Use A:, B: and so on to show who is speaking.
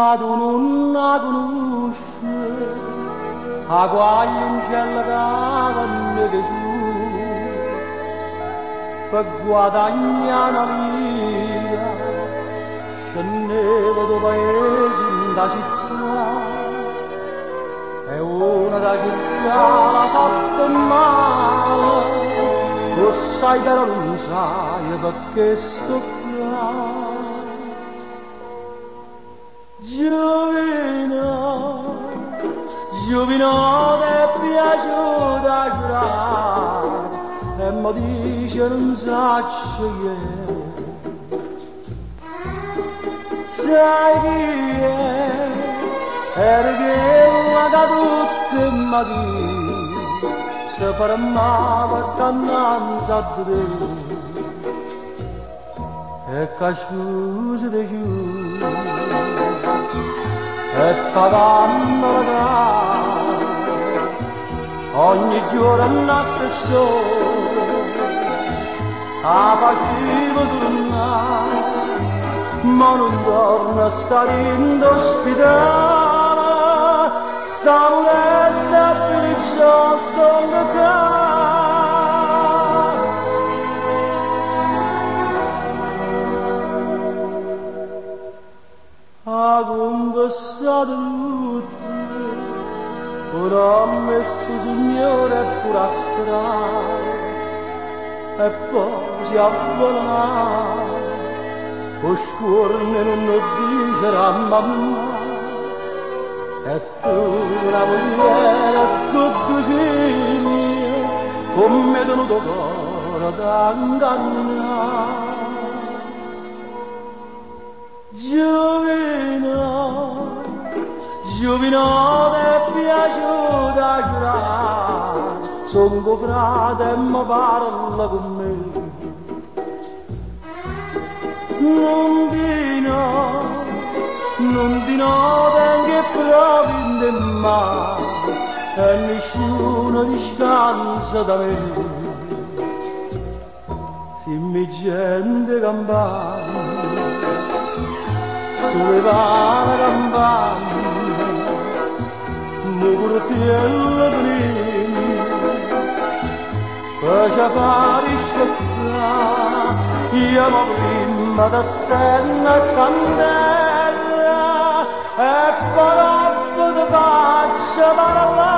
A: ma tu non la conosci, a quale un cielo cavano che giù, per guadagnare una via, scendeva da paese in da città, e una da città l'ha fatta male, lo sai però non sai perché sto qua. Giovino ti è piaciuta giurare e mi dice non sa scegliere. Sai chi è? Era quella che tutte mattine si fermava cannanza di te e che scusa di giù e pagando la gara ogni giorno stesso a faceva tornare ma non torna a stare in ospitale sta morendo per il suo stomaco. Ha confessato tutte, ora ha messo Signore pure a strada e poi si avvolava, con scuorne non lo dice la mamma e tu la mogliera con due figli come tenuto cuore da ingannare. Giovino ti è piaciuta giurare, son tuo frate e mi parla con me. Non di no, tengo proprio in te mano e nessuno discansa da me. Se mi gente campana, sollevare campana, mi curtiello prima, faccia fare sciocca, io mi prima da stella e candela, e poi dopo ti faccio parlare.